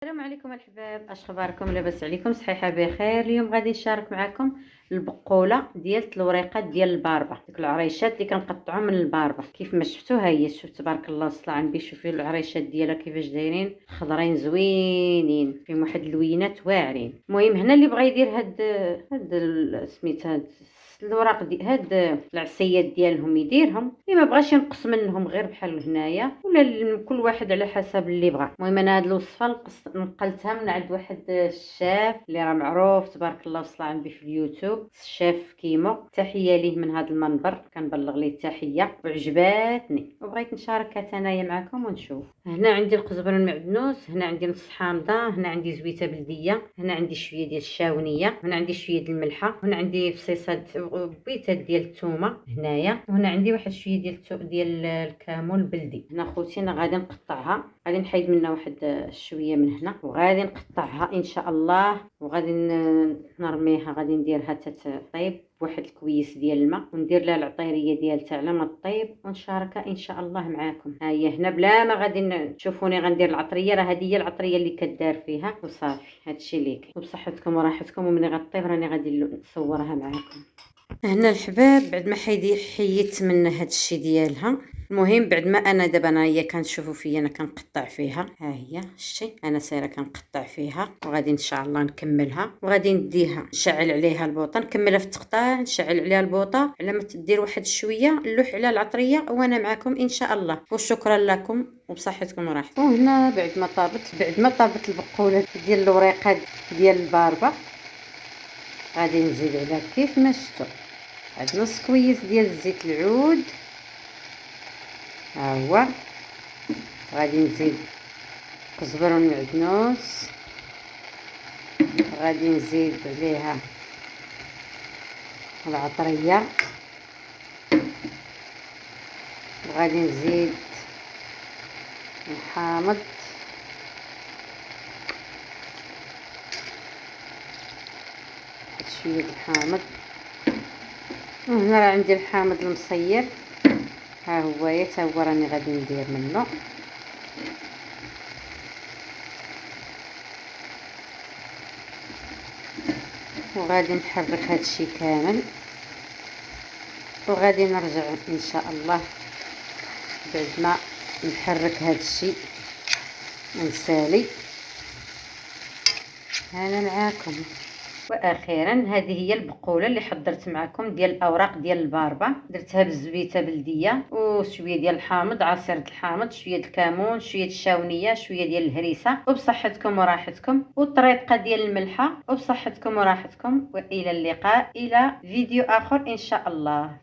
السلام عليكم الحباب، اش اخباركم؟ لاباس عليكم؟ صحيحه بخير. اليوم غادي نشارك معكم البقوله ديال الوريقات ديال الباربه، ديك العريشات اللي كنقطعوا من الباربه. كيف ما شفتوا ها هي، شوف تبارك الله الصلاه على النبي. شوفوا العريشات ديالها كيفاش دايرين، خضرين زوينين فيهم واحد اللوينات واعرين. المهم هنا اللي بغى يدير سميتها الوراق دي هاد العصيات ديالهم يديرهم، اللي ما بغاش ينقص منهم غير بحال هنايا، ولا كل واحد على حسب اللي بغى. المهم انا هاد الوصفه نقلتها من عند واحد الشاف اللي راه معروف تبارك الله والصلاه على النبي في اليوتيوب، الشاف كيمو. تحيه ليه من هذا المنبر، كنبلغ ليه التحيه وعجباتني وبغيت نشاركها انايا معكم ونشوف. هنا عندي القزبر المعدنوس، هنا عندي نص حامضه، هنا عندي زويته بلديه، هنا عندي شويه ديال الشاونيه، هنا عندي شويه ديال الملحه، هنا عندي فصيصات بيتات ديال الثومه هنايا، وهنا عندي واحد شويه ديال الكمون البلدي. هنا خوتي انا غادي نقطعها، غادي نحيد منها واحد شويه من هنا وغادي نقطعها ان شاء الله، وغادي نرميها، غادي نديرها تطيب بواحد الكويس ديال الماء، وندير لها العطيريه ديالتها على ما طيب ونشاركها ان شاء الله معاكم. ها هي هنا بلا ما غادي تشوفوني غندير العطريه، راه هذه هي العطريه اللي كدار فيها وصافي. هادشي اللي كاين، وبصحتكم وراحتكم. وملي غطيب راني غادي نصورها معاكم. هنا الحباب بعد ما حيدت منها هادشي ديالها. المهم بعد ما انا دابا هي كنشوفوا فيا انا كنقطع فيها، ها هي شتي انا سايره كنقطع فيها، وغادي ان شاء الله نكملها، وغادي نديها نشعل عليها البوطه، نكملها في التقطاع، نشعل عليها البوطه على ما تدير واحد شويه نلوح على العطريه وانا معكم ان شاء الله. وشكرا لكم وبصحتكم وراحتكم. وهنا بعد ما طابت البقوله ديال الوريقات ديال الباربه، غادي نزيد عليها كيف ما شفتوا واحد نص كويس ديال زيت العود. ها هو غادي نزيد كزبر المعدنوس، غادي نزيد عليها العطريه، وغادي نزيد الحامض، شويه الحامض. وهنا راه عندي الحامض المصير، ها هو تا هو راني غادي ندير منه. وغادي نحرك هادشي كامل، وغادي نرجع ان شاء الله بعد ما نحرك هادشي ونسالي. انا معاكم. واخيرا هذه هي البقوله اللي حضرت معكم ديال الاوراق ديال الباربه. درتها بالزبيته بلديه وشويه ديال الحامض، عصير الحامض، شويه الكمون، شويه الشاونيه، شويه ديال الهريسه، وبصحتكم وراحتكم، والطريقه ديال الملحه، وبصحتكم وراحتكم. والى اللقاء الى فيديو اخر ان شاء الله.